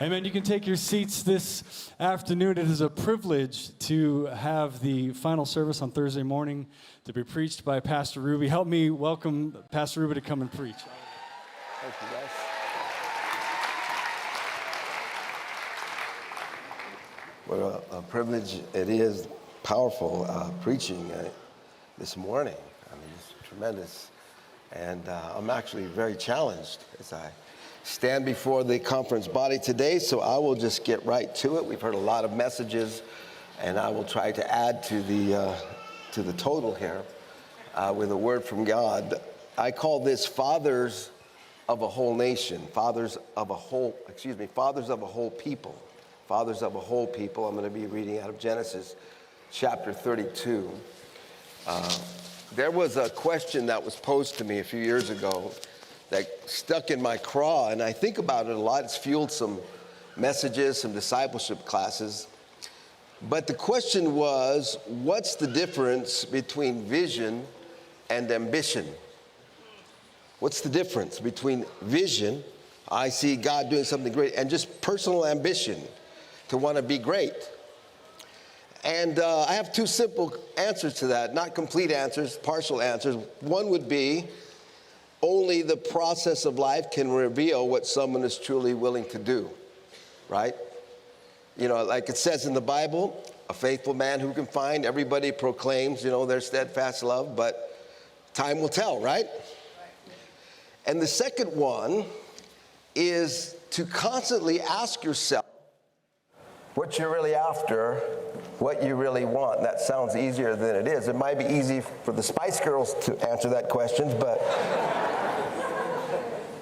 Amen. You can take your seats this afternoon. It is a privilege to have the final service on Thursday morning to be preached by Pastor Rubi. Help me welcome Pastor Rubi to come and preach. Thank you, guys. What a privilege it is, powerful preaching this morning. I mean, it's tremendous. And I'm actually very challenged as I stand before the conference body today, so I will just get right to it. We've heard a lot of messages, and I will try to add to the total here with a word from God. I call this fathers of a whole nation, fathers of a whole people. Fathers of a whole people. I'm going to be reading out of Genesis chapter 32. There was a question that was posed to me a few years ago that stuck in my craw, and I think about it a lot. It's fueled some messages, some discipleship classes. But the question was, what's the difference between vision and ambition? What's the difference between vision, I see God doing something great, and just personal ambition to want to be great? And I have two simple answers to that, not complete answers, partial answers. One would be, only the process of life can reveal what someone is truly willing to do, right? You know, like it says in the Bible, a faithful man who can find, everybody proclaims, their steadfast love, but time will tell, right? And the second one is to constantly ask yourself what you're really after, what you really want. And that sounds easier than it is. It might be easy for the Spice Girls to answer that question, but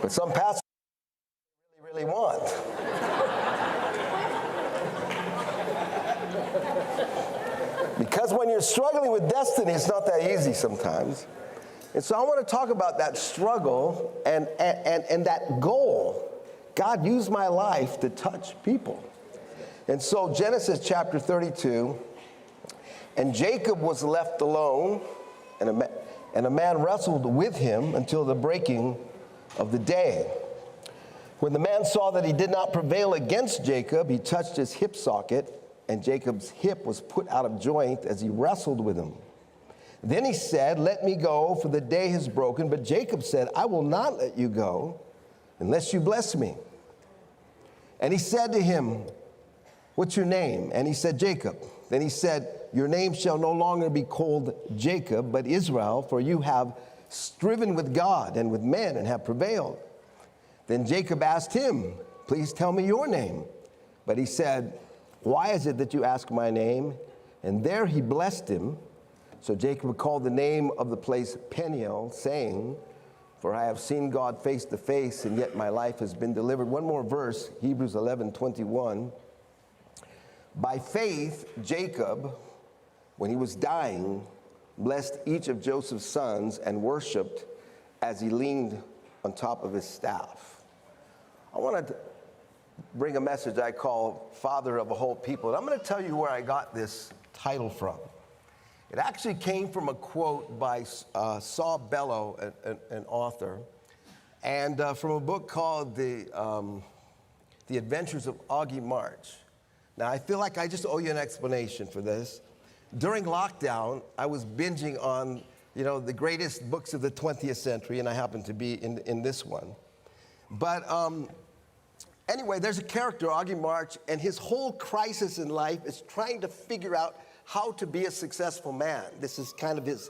some pastors really want. Because when you're struggling with destiny, it's not that easy sometimes. And so I want to talk about that struggle and that goal. God used my life to touch people. And so Genesis chapter 32, and Jacob was left alone, and a man wrestled with him until the breaking of the day. When the man saw that he did not prevail against Jacob, he touched his hip socket, and Jacob's hip was put out of joint as he wrestled with him. Then he said, "Let me go, for the day has broken." But Jacob said, "I will not let you go unless you bless me." And he said to him, "What's your name?" And he said, "Jacob." Then he said, "Your name shall no longer be called Jacob, but Israel, for you have striven with God and with men and have prevailed." Then Jacob asked him, "Please tell me your name." But he said, "Why is it that you ask my name?" And there he blessed him. So Jacob called the name of the place Peniel, saying, "For I have seen God face to face, and yet my life has been delivered." One more verse, Hebrews 11:21. By faith, Jacob, when he was dying, blessed each of Joseph's sons and worshiped as he leaned on top of his staff. I want to bring a message I call Father of a Whole People. And I'm going to tell you where I got this title from. It actually came from a quote by Saul Bellow, an author, and from a book called The Adventures of Augie March. Now, I feel like I just owe you an explanation for this. During lockdown, I was binging on, the greatest books of the 20th century, and I happen to be in this one. But anyway, there's a character, Augie March, and his whole crisis in life is trying to figure out how to be a successful man. This is kind of his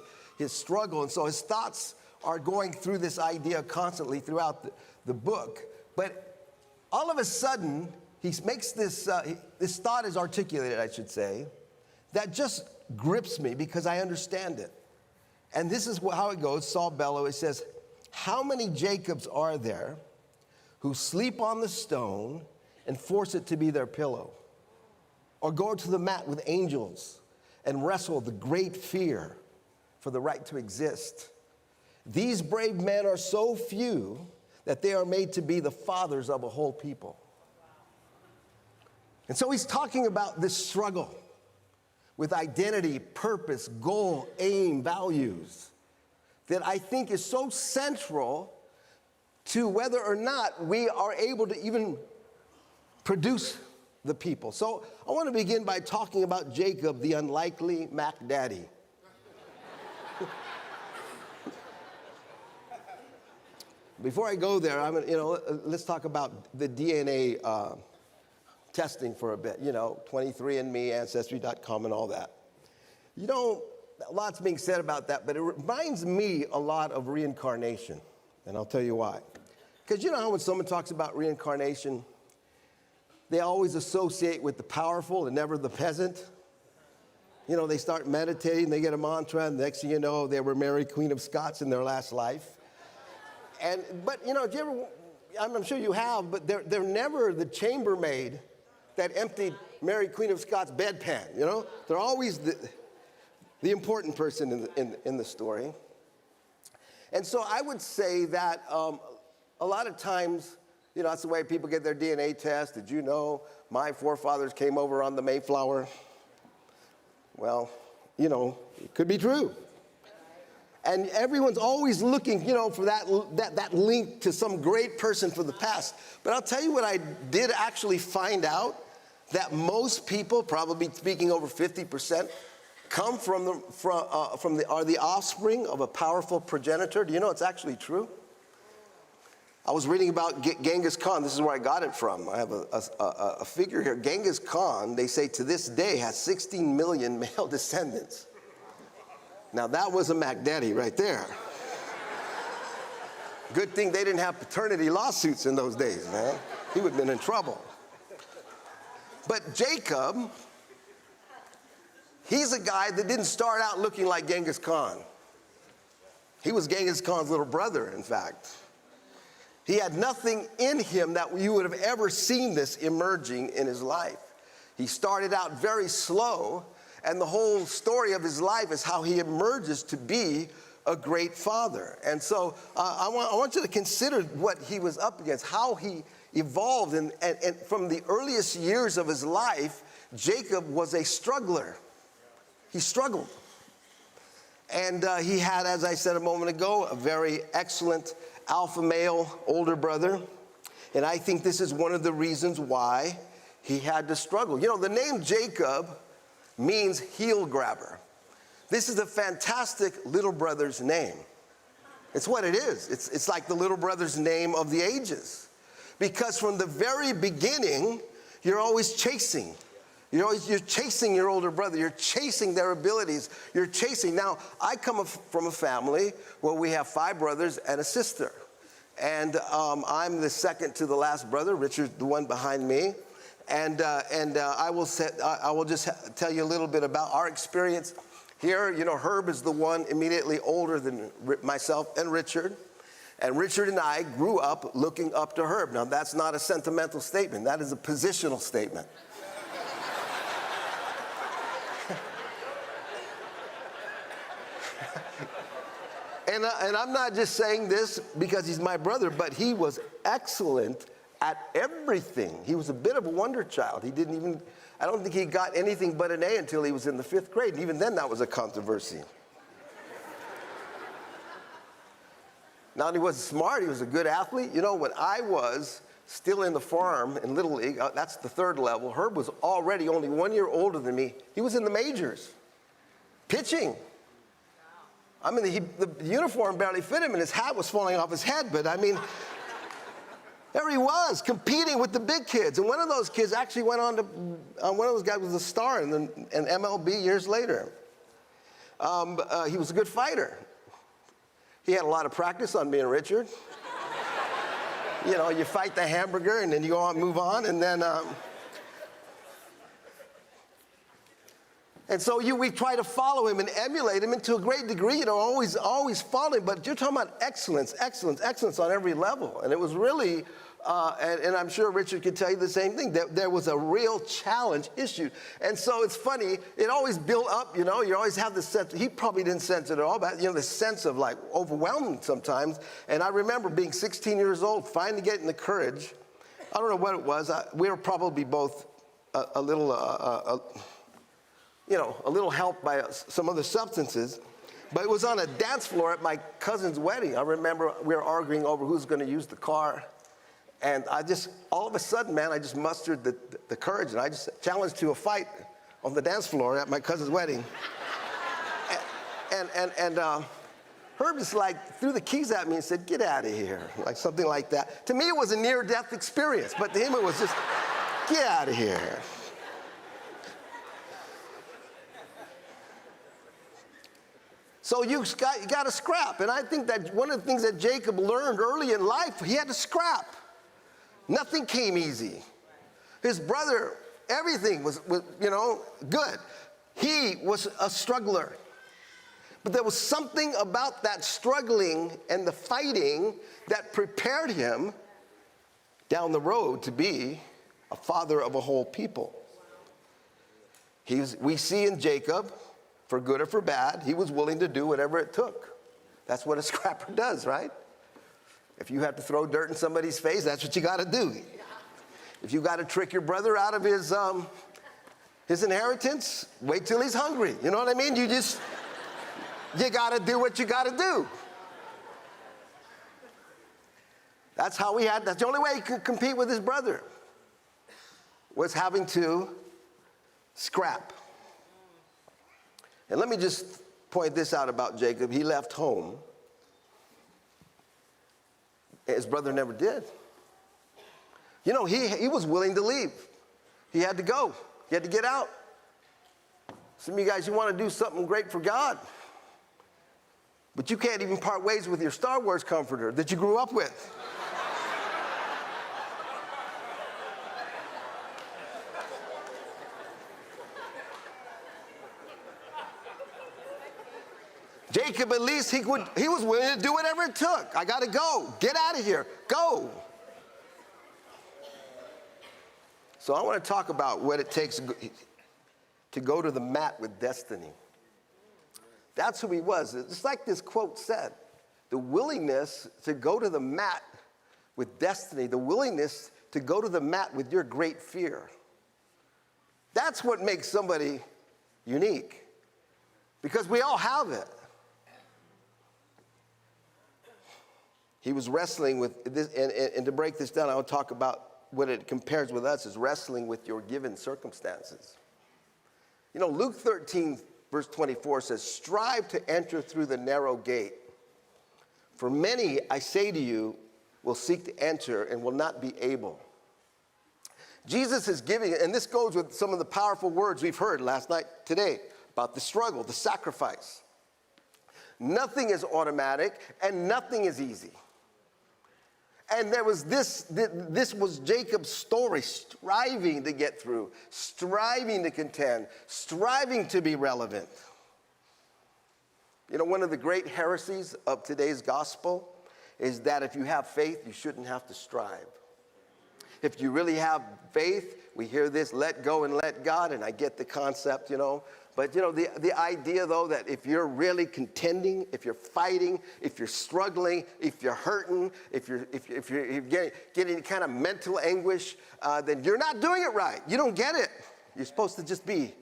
struggle, and so his thoughts are going through this idea constantly throughout the book. But all of a sudden, he makes this thought is articulated, I should say, that just grips me because I understand it. And this is how it goes. Saul Bellow, it says, "How many Jacobs are there who sleep on the stone and force it to be their pillow? Or go to the mat with angels and wrestle the great fear for the right to exist? These brave men are so few that they are made to be the fathers of a whole people." And so he's talking about this struggle with identity, purpose, goal, aim, values that I think is so central to whether or not we are able to even produce the people. So I want to begin by talking about Jacob, the unlikely Mac Daddy. Before I go there, let's talk about the DNA testing for a bit. 23andMe, Ancestry.com, and all that. A lot's being said about that, but it reminds me a lot of reincarnation, and I'll tell you why. Because you know how when someone talks about reincarnation, they always associate with the powerful and never the peasant. They start meditating, they get a mantra, and the next thing you know, they were Mary, Queen of Scots in their last life. But do you ever, I'm sure you have, but they're never the chambermaid that emptied Mary, Queen of Scots' bedpan, They're always the important person in the story. And so I would say that a lot of times, that's the way people get their DNA test. Did you know my forefathers came over on the Mayflower? Well, it could be true. And everyone's always looking, for that link to some great person from the past. But I'll tell you what I did actually find out, that most people, probably speaking over 50%, come are the offspring of a powerful progenitor. Do you know it's actually true? I was reading about Genghis Khan. This is where I got it from. I have a figure here. Genghis Khan, they say to this day, has 16 million male descendants. Now that was a Mac Daddy right there. Good thing they didn't have paternity lawsuits in those days, man. He would have been in trouble. But Jacob, he's a guy that didn't start out looking like Genghis Khan. He was Genghis Khan's little brother, in fact. He had nothing in him that you would have ever seen this emerging in his life. He started out very slow, and the whole story of his life is how he emerges to be a great father. And so I want you to consider what he was up against, how he evolved. And from the earliest years of his life, Jacob was a struggler. He struggled. And he had, as I said a moment ago, a very excellent alpha male older brother. And I think this is one of the reasons why he had to struggle. The name Jacob means heel grabber. This is a fantastic little brother's name. It's what it is. It's like the little brother's name of the ages. Because from the very beginning, you're always chasing. You're chasing your older brother. You're chasing their abilities. You're chasing. Now, I come from a family where we have 5 brothers and a sister. And I'm the second to the last brother. Richard's the one behind me. And I will just tell you a little bit about our experience here. Herb is the one immediately older than myself and Richard. And Richard and I grew up looking up to Herb. Now, that's not a sentimental statement. That is a positional statement. And I'm not just saying this because he's my brother, but he was excellent at everything. He was a bit of a wonder child. I don't think he got anything but an A until he was in the 5th grade. And even then, that was a controversy. Not only was he smart, he was a good athlete. When I was still in the farm in Little League, that's the 3rd level, Herb was already only 1 year older than me. He was in the majors, pitching. I mean, the uniform barely fit him, and his hat was falling off his head. But, there he was, competing with the big kids. And one of those kids actually went on to, one of those guys was a star in MLB years later. He was a good fighter. He had a lot of practice on me and Richard. You fight the hamburger, and then you go on, move on, and then... And so we try to follow him and emulate him, and to a great degree, always follow him. But you're talking about excellence on every level. And it was really, and I'm sure Richard could tell you the same thing, that there was a real challenge issued. And so it's funny, it always built up, you always have the sense, he probably didn't sense it at all, but the sense of like overwhelming sometimes. And I remember being 16 years old, finally getting the courage. I don't know what it was. We were probably both a little helped by some other substances. But it was on a dance floor at my cousin's wedding. I remember we were arguing over who's going to use the car. And all of a sudden, man, I just mustered the courage, and I just challenged to a fight on the dance floor at my cousin's wedding. And Herb just like threw the keys at me and said, "Get out of here," like something like that. To me, it was a near-death experience, but to him, it was just, "Get out of here." So you got to scrap. And I think that one of the things that Jacob learned early in life, he had to scrap. Nothing came easy. His brother, everything was good. He was a struggler. But there was something about that struggling and the fighting that prepared him down the road to be a father of a whole people. We see in Jacob, for good or for bad, he was willing to do whatever it took. That's what a scrapper does, right? If you have to throw dirt in somebody's face, that's what you got to do. If you got to trick your brother out of his inheritance, wait till he's hungry. You know what I mean? You got to do what you got to do. That's the only way he could compete with his brother, was having to scrap. And let me just point this out about Jacob. He left home. His brother never did. You know, he was willing to leave. He had to go. He had to get out. Some of you guys, you want to do something great for God, but you can't even part ways with your Star Wars comforter that you grew up with. Jacob, at least he was willing to do whatever it took. I got to go. Get out of here. Go. So I want to talk about what it takes to go to the mat with destiny. That's who he was. It's like this quote said, the willingness to go to the mat with destiny, the willingness to go to the mat with your great fear. That's what makes somebody unique, because we all have it. He was wrestling with this, and to break this down, I will talk about what it compares with us is wrestling with your given circumstances. You know, Luke 13, verse 24 says, "Strive to enter through the narrow gate. For many, I say to you, will seek to enter and will not be able." Jesus is giving, and this goes with some of the powerful words we've heard last night, today, about the struggle, the sacrifice. Nothing is automatic and nothing is easy. And there was this was Jacob's story, striving to get through, striving to contend, striving to be relevant. You know, one of the great heresies of today's gospel is that if you have faith, you shouldn't have to strive. If you really have faith, we hear this, let go and let God, and I get the concept, you know. But, you know, the idea, though, that if you're really contending, if you're fighting, if you're struggling, if you're hurting, if you're getting kind of mental anguish, then you're not doing it right. You don't get it. You're supposed to just be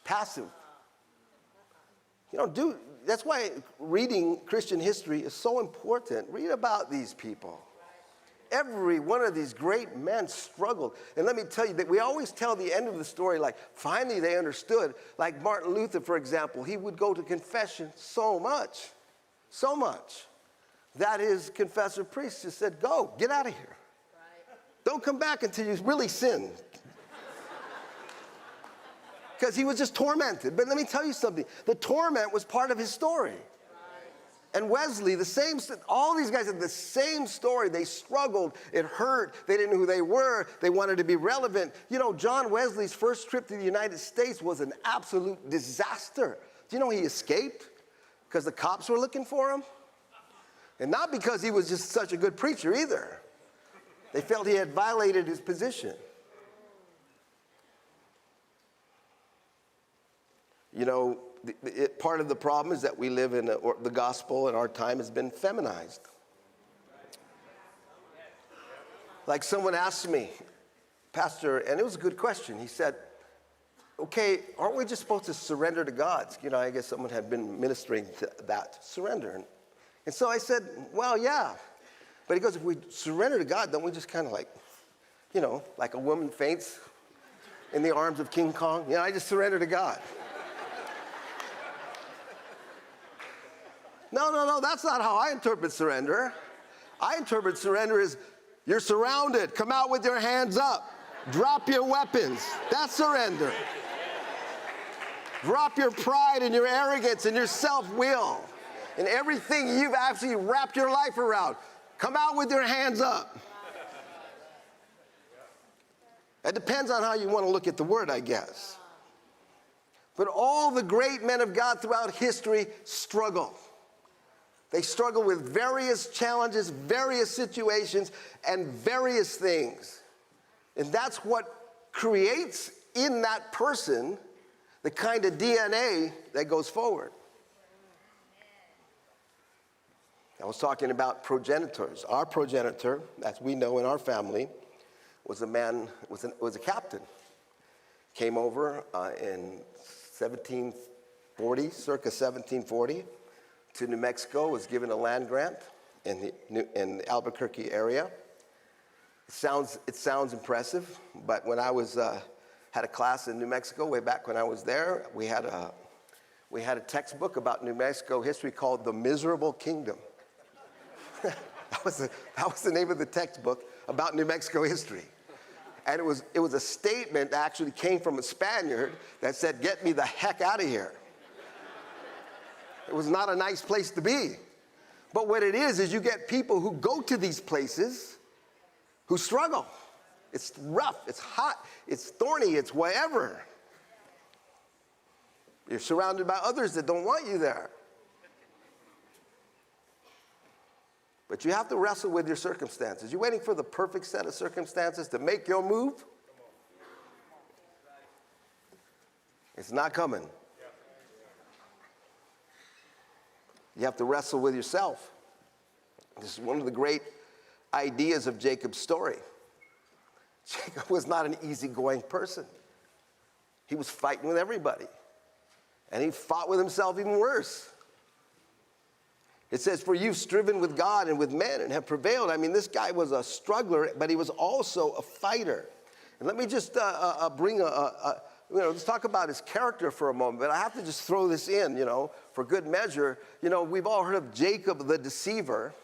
passive. You know, that's why reading Christian history is so important. Read about these people. Every one of these great men struggled. And let me tell you that we always tell the end of the story like, finally they understood. Like Martin Luther, for example, he would go to confession so much, that his confessor priest just said, "Go, get out of here. Right. Don't come back until you really sin." Because he was just tormented. But let me tell you something. The torment was part of his story. And Wesley, all these guys had the same story. They struggled. It hurt. They didn't know who they were. They wanted to be relevant. You know, John Wesley's first trip to the United States was an absolute disaster. Do you know he escaped? Because the cops were looking for him? And not because he was just such a good preacher either. They felt he had violated his position. You know, part of the problem is that we live in the gospel, and our time has been feminized. Like someone asked me, Pastor, and it was a good question. He said, okay, aren't we just supposed to surrender to God? You know, I guess someone had been ministering to that, surrender. And so I said, well, yeah. But he goes, if we surrender to God, don't we just kind of like, like a woman faints in the arms of King Kong? I just surrender to God. No, that's not how I interpret surrender. I interpret surrender as you're surrounded. Come out with your hands up. Drop your weapons. That's surrender. Drop your pride and your arrogance and your self-will and everything you've actually wrapped your life around. Come out with your hands up. It depends on how you want to look at the word, I guess. But all the great men of God throughout history struggle. They struggle with various challenges, various situations, and various things. And that's what creates in that person the kind of DNA that goes forward. I was talking about progenitors. Our progenitor, as we know in our family, was a captain. Came over in 1740, circa 1740, to New Mexico, was given a land grant in the Albuquerque area. It sounds impressive, but when I had a class in New Mexico way back when I was there, we had a textbook about New Mexico history called The Miserable Kingdom. That was the name of the textbook about New Mexico history. And it was a statement that actually came from a Spaniard that said, "Get me the heck out of here." It was not a nice place to be. But what it is you get people who go to these places who struggle. It's rough, it's hot, it's thorny, it's whatever. You're surrounded by others that don't want you there. But you have to wrestle with your circumstances. You're waiting for the perfect set of circumstances to make your move. It's not coming. You have to wrestle with yourself. This is one of the great ideas of Jacob's story. Jacob was not an easygoing person. He was fighting with everybody. And he fought with himself even worse. It says, "For you've striven with God and with men and have prevailed." I mean, this guy was a struggler, but he was also a fighter. And let me just let's talk about his character for a moment. But I have to just throw this in, for good measure. We've all heard of Jacob the deceiver,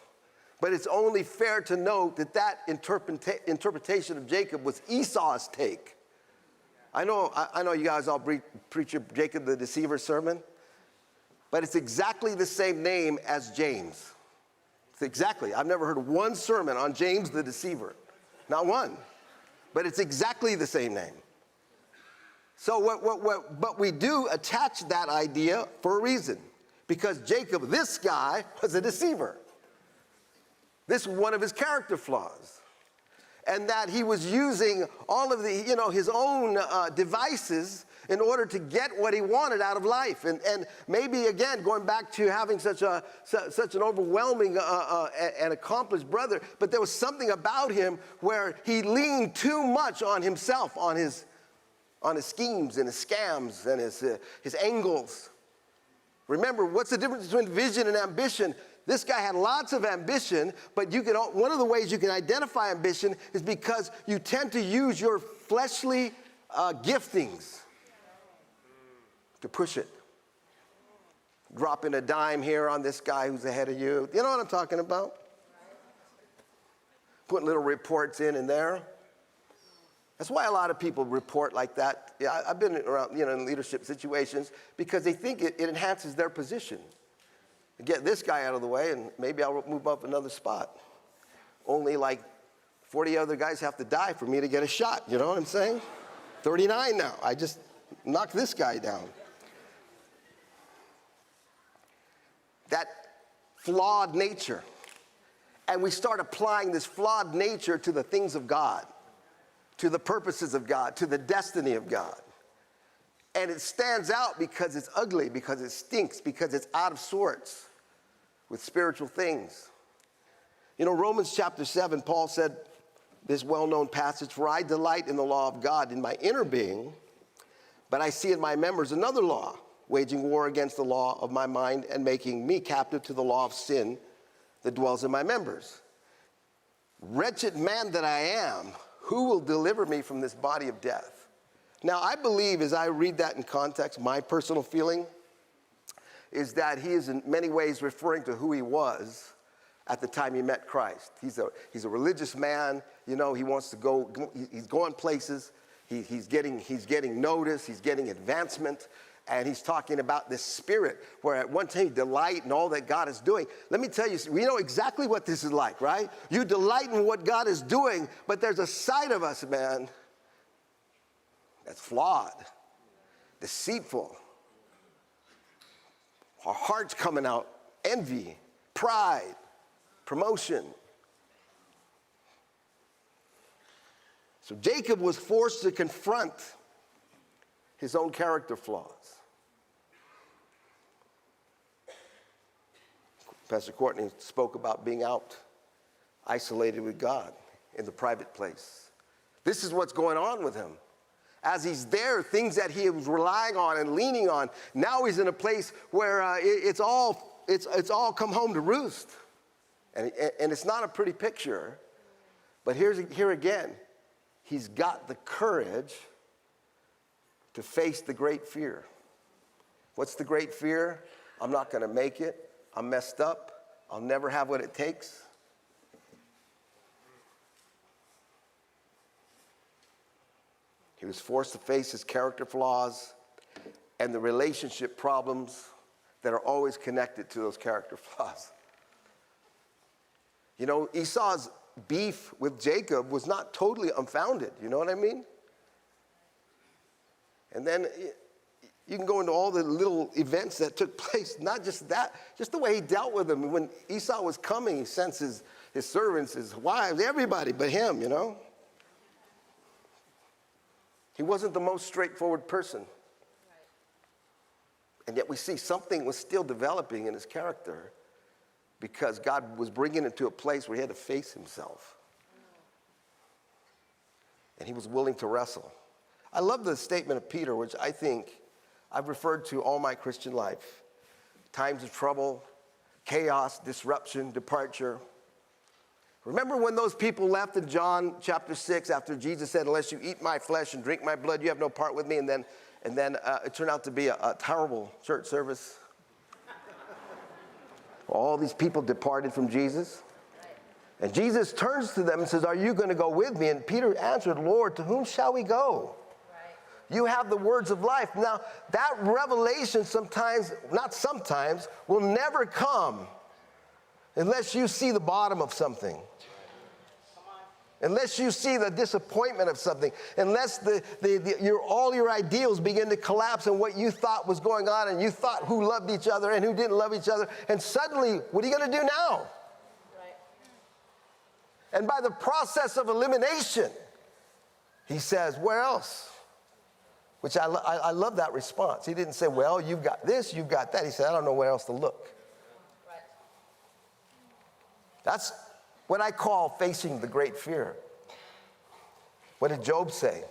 but it's only fair to note that interpretation of Jacob was Esau's take. I know you guys all preach your Jacob the deceiver sermon. But it's exactly the same name as James. It's exactly. I've never heard one sermon on James the deceiver. Not one. But it's exactly the same name. So but we do attach that idea for a reason. Because Jacob, this guy, was a deceiver. This was one of his character flaws. And that he was using all of his own devices in order to get what he wanted out of life. And maybe, again, going back to having such an overwhelming and accomplished brother, but there was something about him where he leaned too much on himself, on his schemes and his scams and his angles. Remember, what's the difference between vision and ambition? This guy had lots of ambition, but one of the ways you can identify ambition is because you tend to use your fleshly giftings to push it. Dropping a dime here on this guy who's ahead of you. You know what I'm talking about? Putting little reports in and there. That's why a lot of people report like that. Yeah, I've been around, in leadership situations because they think it enhances their position. Get this guy out of the way and maybe I'll move up another spot. Only like 40 other guys have to die for me to get a shot. You know what I'm saying? 39 now. I just knocked this guy down. That flawed nature. And we start applying this flawed nature to the things of God, to the purposes of God, to the destiny of God. And it stands out because it's ugly, because it stinks, because it's out of sorts with spiritual things. Romans chapter 7, Paul said this well-known passage, "For I delight in the law of God in my inner being, but I see in my members another law, waging war against the law of my mind and making me captive to the law of sin that dwells in my members." wretched man that I am, who will deliver me from this body of death? Now, I believe as I read that in context, my personal feeling is that he is in many ways referring to who he was at the time he met Christ. He's a religious man. You know, he wants to go, he's going places. He's getting notice. He's getting advancement. And he's talking about this spirit where at one time you delight in all that God is doing. Let me tell you, we know exactly what this is like, right? You delight in what God is doing, but there's a side of us, man, that's flawed, deceitful. Our heart's coming out, envy, pride, promotion. So Jacob was forced to confront his own character flaws. Pastor Courtney spoke about being out, isolated with God in the private place. This is what's going on with him. As he's there, things that he was relying on and leaning on, now he's in a place where it's all come home to roost. And it's not a pretty picture, but here again, he's got the courage to face the great fear. What's the great fear? I'm not going to make it. I'm messed up. I'll never have what it takes. He was forced to face his character flaws and the relationship problems that are always connected to those character flaws. You know, Esau's beef with Jacob was not totally unfounded. You know what I mean? And then you can go into all the little events that took place, not just that, just the way he dealt with them. When Esau was coming, he sent his servants, his wives, everybody but him, you know? He wasn't the most straightforward person. Right. And yet we see something was still developing in his character because God was bringing him to a place where he had to face himself. And he was willing to wrestle. I love the statement of Peter, which I think I've referred to all my Christian life. Times of trouble, chaos, disruption, departure. Remember when those people left in John chapter 6 after Jesus said, unless you eat my flesh and drink my blood, you have no part with me. And then it turned out to be a terrible church service. All these people departed from Jesus. And Jesus turns to them and says, are you going to go with me? And Peter answered, Lord, to whom shall we go? You have the words of life. Now, that revelation will never come unless you see the bottom of something. Unless you see the disappointment of something. Unless all your ideals begin to collapse and what you thought was going on and you thought who loved each other and who didn't love each other. And suddenly, what are you going to do now? Right. And by the process of elimination, he says, where else? Which I love that response. He didn't say, well, you've got this, you've got that. He said, I don't know where else to look. Right. That's what I call facing the great fear. What did Job say?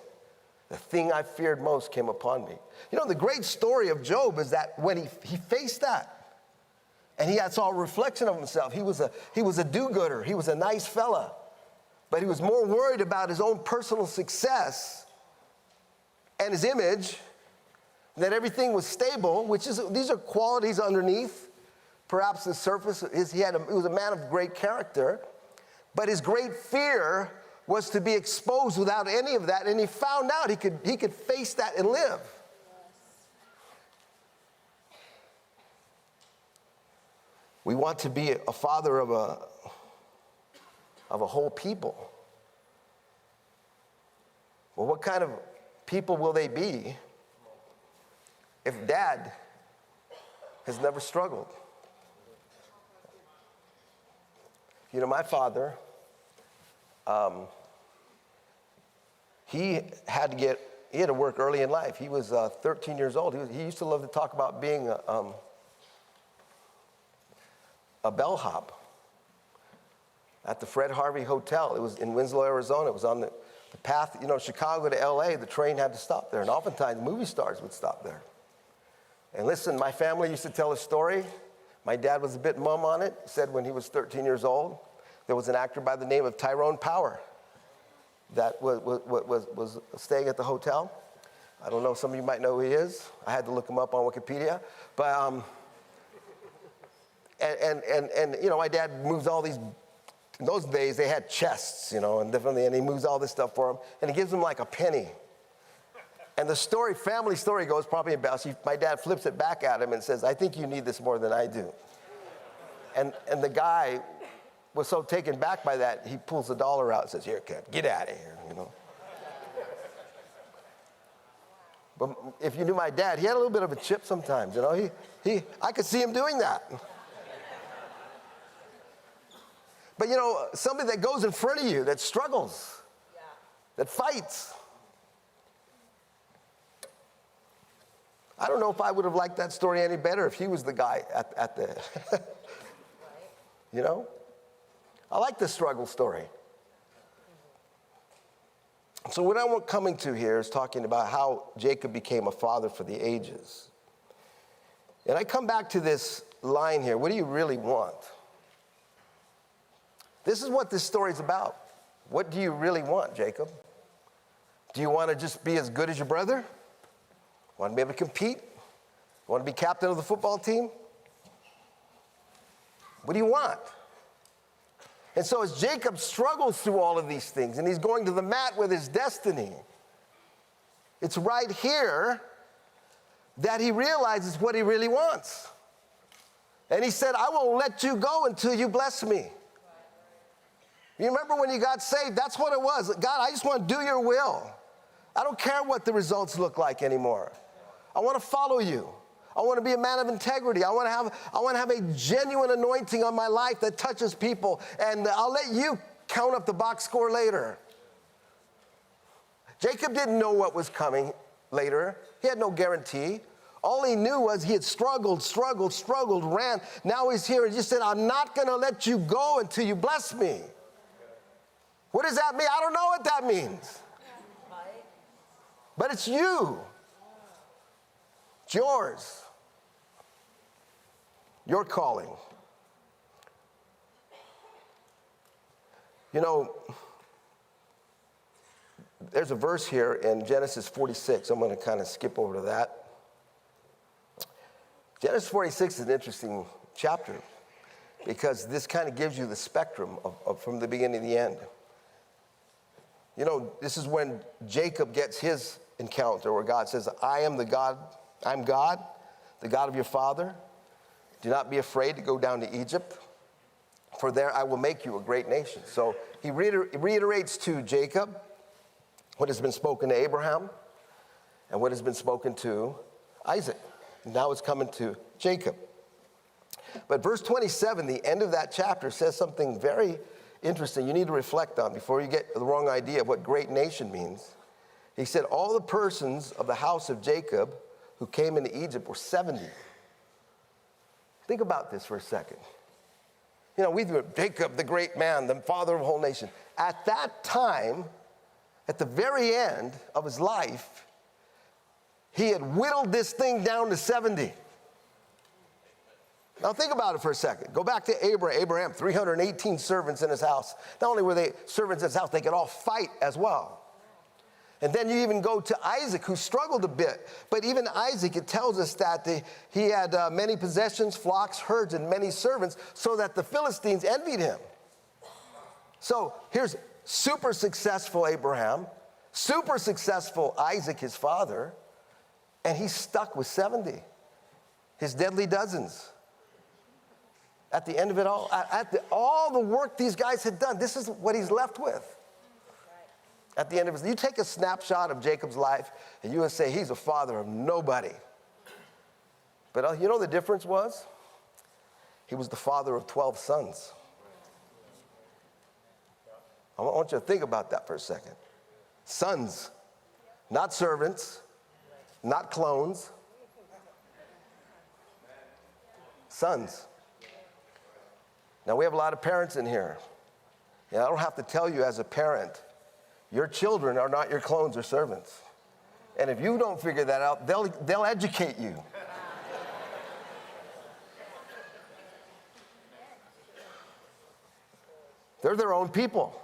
The thing I feared most came upon me. You know, the great story of Job is that when he faced that, and he had saw a reflection of himself. He was a do-gooder. He was a nice fella. But he was more worried about his own personal success and his image, that everything was stable, these are qualities underneath. Perhaps the surface, he was a man of great character, but his great fear was to be exposed without any of that, and he found out he could face that and live. We want to be a father of a whole people. Well, what kind of people will they be if dad has never struggled? You know, my father, he had to work early in life. He was 13 years old. He used to love to talk about being a bellhop at the Fred Harvey Hotel. It was in Winslow, Arizona. It was on the path, you know, Chicago to LA. The train had to stop there, and oftentimes movie stars would stop there. And listen, my family used to tell a story. My dad was a bit mum on it. Said when he was 13 years old, There was an actor by the name of Tyrone Power that was staying at the hotel. I don't know, some of you might know who he is. I had to look him up on Wikipedia. But, you know, my dad moves all these, in those days they had chests, you know, and differently, and he moves all this stuff for him, and he gives him like a penny. And the story, family story goes probably about, my dad flips it back at him and says, I think you need this more than I do. And the guy was so taken back by that, he pulls the dollar out and says, here, kid, get out of here, you know. But if you knew my dad, he had a little bit of a chip sometimes, you know. I could see him doing that. But, you know, somebody that goes in front of you, that struggles, that fights. I don't know if I would have liked that story any better if he was the guy at the, you know? I like the struggle story. So what I'm coming to here is talking about how Jacob became a father for the ages. And I come back to this line here, what do you really want? This is what this story is about. What do you really want, Jacob? Do you want to just be as good as your brother? Want to be able to compete? Want to be captain of the football team? What do you want? And so as Jacob struggles through all of these things, and he's going to the mat with his destiny, it's right here that he realizes what he really wants. And he said, I won't let you go until you bless me. You remember when you got saved? That's what it was. God, I just want to do your will. I don't care what the results look like anymore. I want to follow you. I want to be a man of integrity. I want to have a genuine anointing on my life that touches people, and I'll let you count up the box score later. Jacob didn't know what was coming later. He had no guarantee. All he knew was he had struggled, ran. Now he's here and just said, I'm not going to let you go until you bless me. What does that mean? I don't know what that means. But it's you. It's yours. Your calling. You know, there's a verse here in Genesis 46. I'm going to kind of skip over to that. Genesis 46 is an interesting chapter because this kind of gives you the spectrum of from the beginning to the end. You know, this is when Jacob gets his encounter where God says, I am the God, I'm God, the God of your father. Do not be afraid to go down to Egypt, for there I will make you a great nation. So he reiterates to Jacob what has been spoken to Abraham and what has been spoken to Isaac. Now it's coming to Jacob. But verse 27, the end of that chapter, says something very interesting you need to reflect on before you get the wrong idea of what great nation means. He said, all the persons of the house of Jacob who came into Egypt were 70. Think about this for a second. You know, we do Jacob, the great man, the father of a whole nation. At that time, at the very end of his life, he had whittled this thing down to 70. Now think about it for a second. Go back to Abraham, 318 servants in his house. Not only were they servants in his house, they could all fight as well. And then you even go to Isaac, who struggled a bit. But even Isaac, it tells us that he had many possessions, flocks, herds, and many servants, so that the Philistines envied him. So here's super successful Abraham, super successful Isaac, his father, and he's stuck with 70, his deadly dozens. At the end of it all, all the work these guys had done, this is what he's left with. At the end of it, you take a snapshot of Jacob's life, and you would say he's a father of nobody. But you know the difference was? He was the father of 12 sons. I want you to think about that for a second. Sons, not servants, not clones. Sons. Now, we have a lot of parents in here. And I don't have to tell you as a parent, your children are not your clones or servants. And if you don't figure that out, they'll educate you. They're their own people.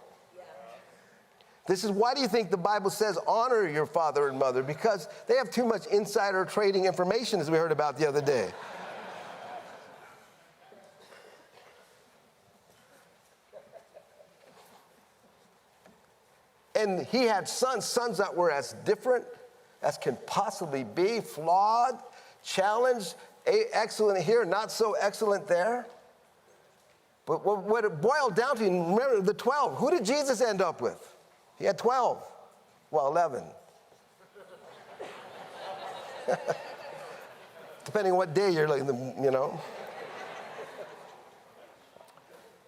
This is why do you think the Bible says honor your father and mother? Because they have too much insider trading information, as we heard about the other day. And he had sons that were as different as can possibly be, flawed, challenged, excellent here, not so excellent there. But what it boiled down to, remember the 12, who did Jesus end up with? He had 12, well, 11. Depending on what day you're looking, you know.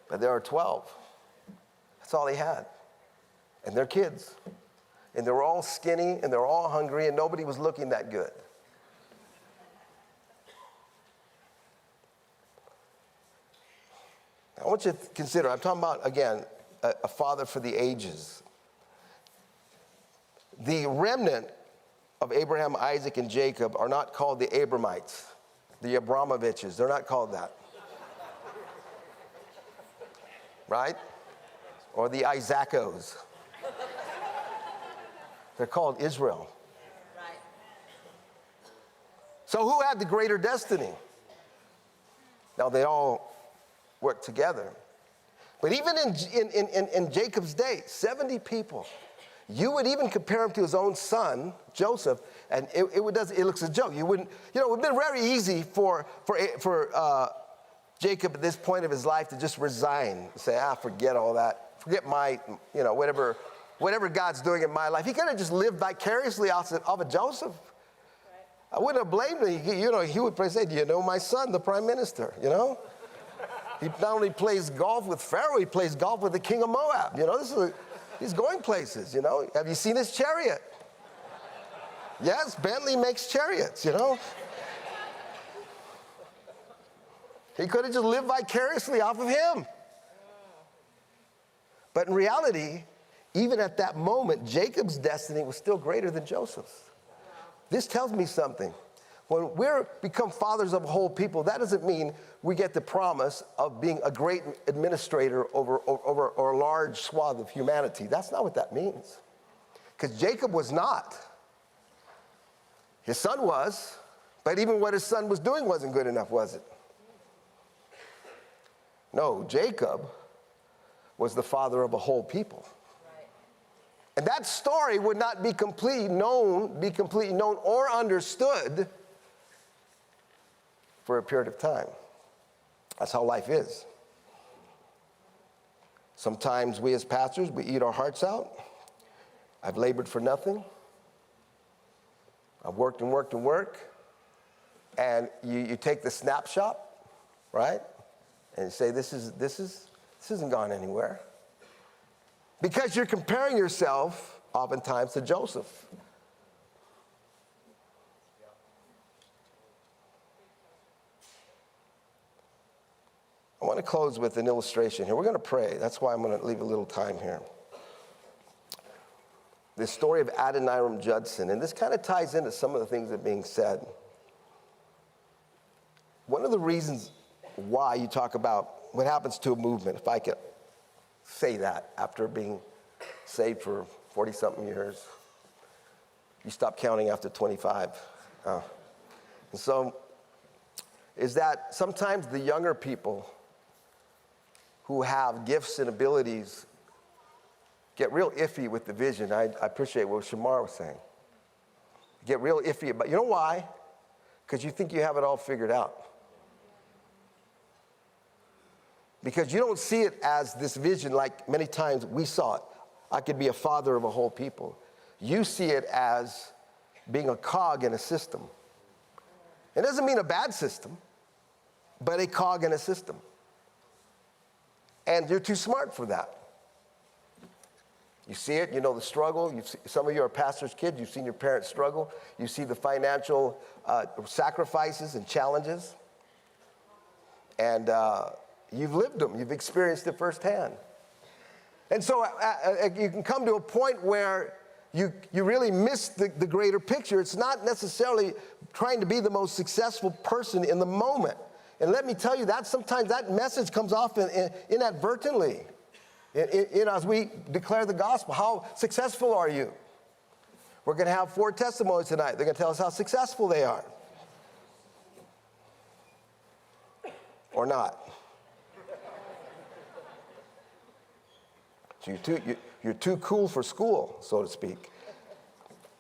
But there are 12. That's all he had. And they're kids. And they're all skinny, and they're all hungry, and nobody was looking that good. I want you to consider, I'm talking about, again, a father for the ages. The remnant of Abraham, Isaac, and Jacob are not called the Abramites, the Abramoviches. They're not called that. Right? Or the Isaacos. They're called Israel. Right. So who had the greater destiny? Now they all worked together. But even in Jacob's day, 70 people. You would even compare him to his own son, Joseph, and it looks a joke. You wouldn't, you know, it would have been very easy for Jacob at this point of his life to just resign, say, forget all that, forget my, you know, whatever God's doing in my life. He could have just lived vicariously off of Joseph. Right. I wouldn't have blamed him. You know, he would probably say, do you know my son, the prime minister, you know? He not only plays golf with Pharaoh, he plays golf with the king of Moab. You know, he's going places, you know. Have you seen his chariot? Yes, Bentley makes chariots, you know. He could have just lived vicariously off of him. But in reality, even at that moment, Jacob's destiny was still greater than Joseph's. This tells me something. When we become fathers of a whole people, that doesn't mean we get the promise of being a great administrator over a large swath of humanity. That's not what that means. Because Jacob was not. His son was, but even what his son was doing wasn't good enough, was it? No, Jacob was the father of a whole people. And that story would not be completely known or understood for a period of time. That's how life is. Sometimes we as pastors, we eat our hearts out. I've labored for nothing. I've worked and worked and worked. And you take the snapshot, right? And you say, this isn't gone anywhere. Because you're comparing yourself oftentimes to Joseph. I want to close with an illustration here. We're going to pray. That's why I'm going to leave a little time here. The story of Adoniram Judson, and this kind of ties into some of the things that are being said. One of the reasons why you talk about what happens to a movement, if I could say that after being saved for 40-something years. You stop counting after 25. And so is that sometimes the younger people who have gifts and abilities get real iffy with the vision. I appreciate what Shamar was saying. Get real iffy about, you know why? Because you think you have it all figured out. Because you don't see it as this vision like many times we saw it. I could be a father of a whole people. You see it as being a cog in a system. It doesn't mean a bad system, but a cog in a system. And you're too smart for that. You see it, you know the struggle. Some of you are pastors' kids. You've seen your parents struggle. You see the financial sacrifices and challenges. And you've lived them. You've experienced it firsthand. And so you can come to a point where you really miss the greater picture. It's not necessarily trying to be the most successful person in the moment. And let me tell you, that sometimes that message comes off inadvertently. As we declare the gospel, how successful are you? We're going to have 4 testimonies tonight. They're going to tell us how successful they are. Or not. So you're too cool for school, so to speak.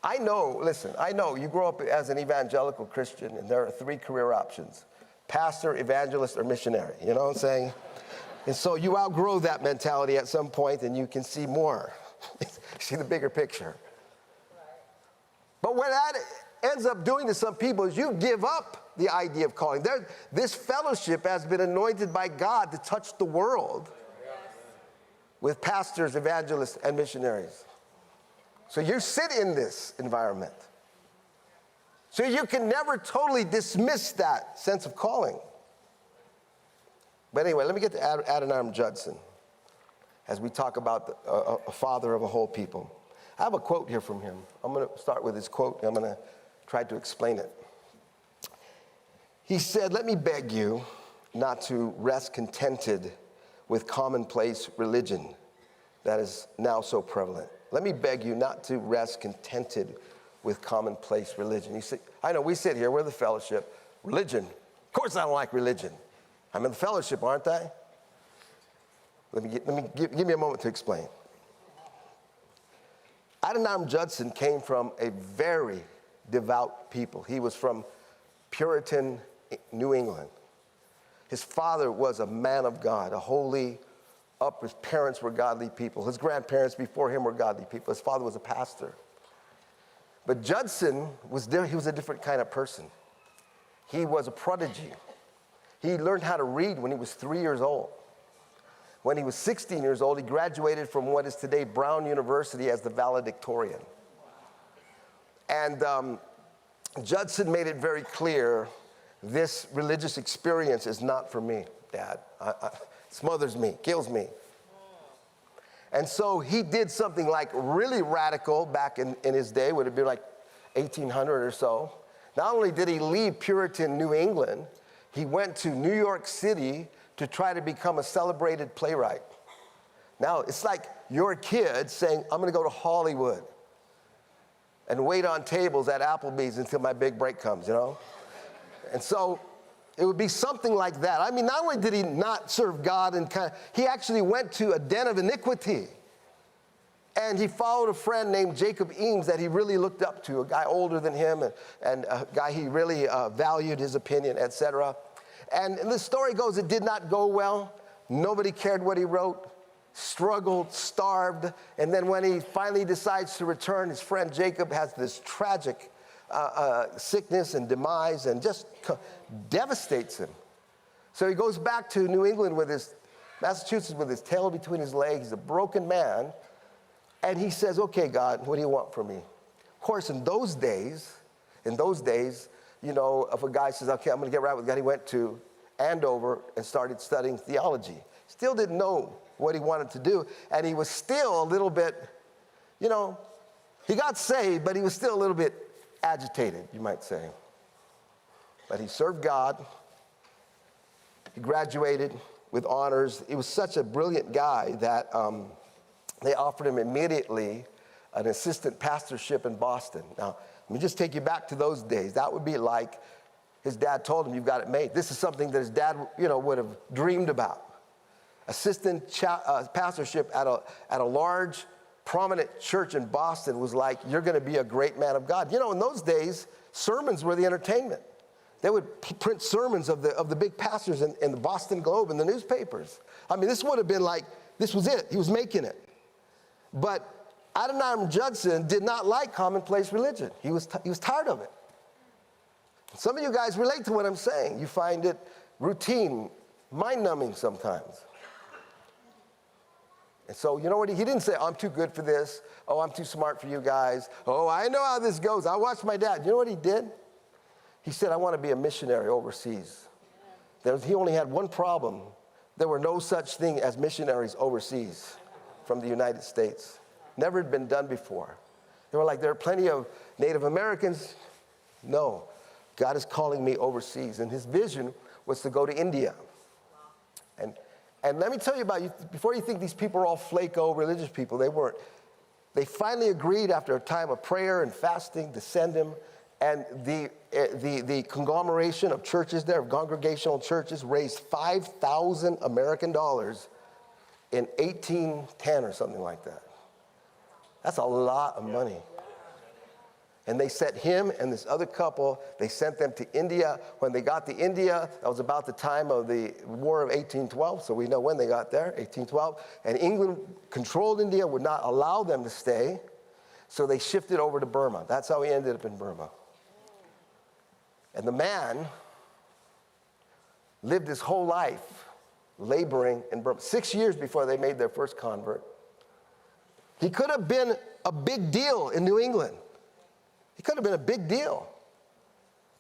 I know you grow up as an evangelical Christian, and there are 3 career options: pastor, evangelist, or missionary. You know what I'm saying? And so you outgrow that mentality at some point, and you can see more. See the bigger picture. But what that ends up doing to some people is you give up the idea of calling. This fellowship has been anointed by God to touch the world with pastors, evangelists, and missionaries. So you sit in this environment. So you can never totally dismiss that sense of calling. But anyway, let me get to Adoniram Judson as we talk about a father of a whole people. I have a quote here from him. I'm going to start with his quote, and I'm going to try to explain it. He said, "Let me beg you not to rest contented with commonplace religion that is now so prevalent. Let me beg you not to rest contented with commonplace religion." You see, I know we sit here, we're the fellowship. Religion, of course I don't like religion. I'm in the fellowship, aren't I? Give me a moment to explain. Adoniram Judson came from a very devout people. He was from Puritan New England. His father was a man of God, a holy, his parents were godly people. His grandparents before him were godly people. His father was a pastor. But Judson he was a different kind of person. He was a prodigy. He learned how to read when he was 3 years old. When he was 16 years old, he graduated from what is today Brown University as the valedictorian. And Judson made it very clear, this religious experience is not for me, Dad. It smothers me, kills me. And so he did something like really radical back in his day, would it be like 1800 or so. Not only did he leave Puritan New England, he went to New York City to try to become a celebrated playwright. Now, it's like your kid saying, I'm going to go to Hollywood and wait on tables at Applebee's until my big break comes, you know? And so it would be something like that. I mean, not only did he not serve God, he actually went to a den of iniquity. And he followed a friend named Jacob Eames that he really looked up to, a guy older than him and a guy he really valued his opinion, etc. And the story goes, it did not go well. Nobody cared what he wrote, struggled, starved. And then when he finally decides to return, his friend Jacob has this tragic sickness and demise and just devastates him. So he goes back to New England Massachusetts with his tail between his legs. He's a broken man. And he says, okay, God, what do you want from me? Of course, in those days, you know, if a guy says, okay, I'm going to get right with God, he went to Andover and started studying theology. Still didn't know what he wanted to do. And he was still a little bit, you know, he got saved, but he was still a little bit agitated, you might say. But he served God. He graduated with honors. He was such a brilliant guy that they offered him immediately an assistant pastorship in Boston. Now, let me just take you back to those days. That would be like his dad told him, you've got it made. This is something that his dad, you know, would have dreamed about. Assistant pastorship at a large, prominent church in Boston was like, you're going to be a great man of God. You know, in those days, sermons were the entertainment. They would print sermons of the big pastors in the Boston Globe and the newspapers. I mean, this would have been like, this was it. He was making it. But Adoniram Judson did not like commonplace religion. He was tired of it. Some of you guys relate to what I'm saying. You find it routine, mind-numbing sometimes. And so, you know what? He didn't say, oh, I'm too good for this. Oh, I'm too smart for you guys. Oh, I know how this goes. I watched my dad. You know what he did? He said, I want to be a missionary overseas. He only had one problem. There were no such thing as missionaries overseas from the United States. Never had been done before. They were like, there are plenty of Native Americans. No, God is calling me overseas. And his vision was to go to India. And And let me tell you before you think these people are all flako religious people, they weren't. They finally agreed after a time of prayer and fasting to send him. And the conglomeration of churches there, of congregational churches, raised 5,000 American dollars in 1810 or something like that. That's a lot of money. And they sent him and this other couple, they sent them to India. When they got to India, that was about the time of the War of 1812, so we know when they got there, 1812. And England controlled India, would not allow them to stay, so they shifted over to Burma. That's how he ended up in Burma. And the man lived his whole life laboring in Burma. 6 years before they made their first convert. He could have been a big deal in New England. He could have been a big deal.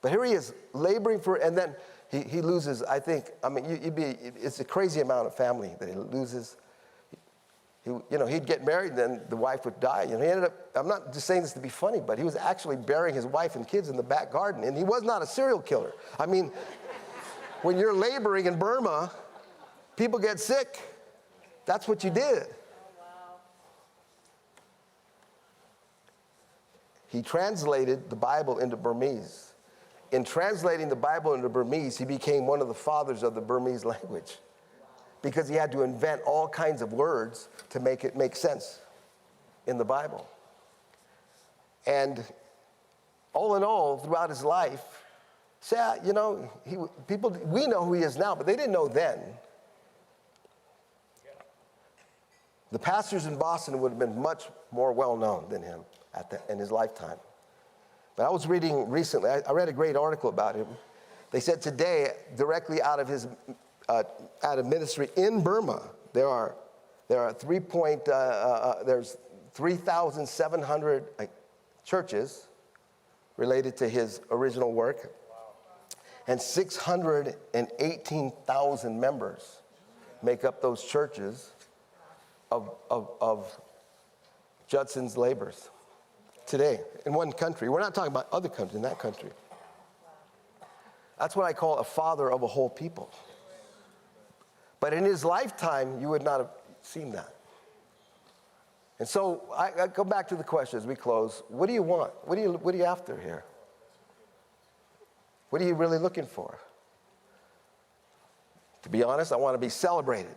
But here he is laboring for, and then he loses, I think, I mean, it's a crazy amount of family that he loses. He'd get married, and then the wife would die. He ended up, I'm not just saying this to be funny, but he was actually burying his wife and kids in the back garden, and he was not a serial killer. I mean, when you're laboring in Burma, people get sick. That's what you did. He translated the Bible into Burmese. In translating the Bible into Burmese, he became one of the fathers of the Burmese language because he had to invent all kinds of words to make it make sense in the Bible. And all in all, throughout his life, we know who he is now, but they didn't know then. The pastors in Boston would have been much more well-known than him in his lifetime. But I was reading recently, I read a great article about him. They said today, directly out of his out of ministry in Burma, there's 3,700 churches related to his original work, and 618,000 members make up those churches of Judson's labors today in one country. We're not talking about other countries, in that country. That's what I call a father of a whole people. But in his lifetime, you would not have seen that. And so I go back to the question as we close. What do you want? What are you after here? What are you really looking for? To be honest, I want to be celebrated.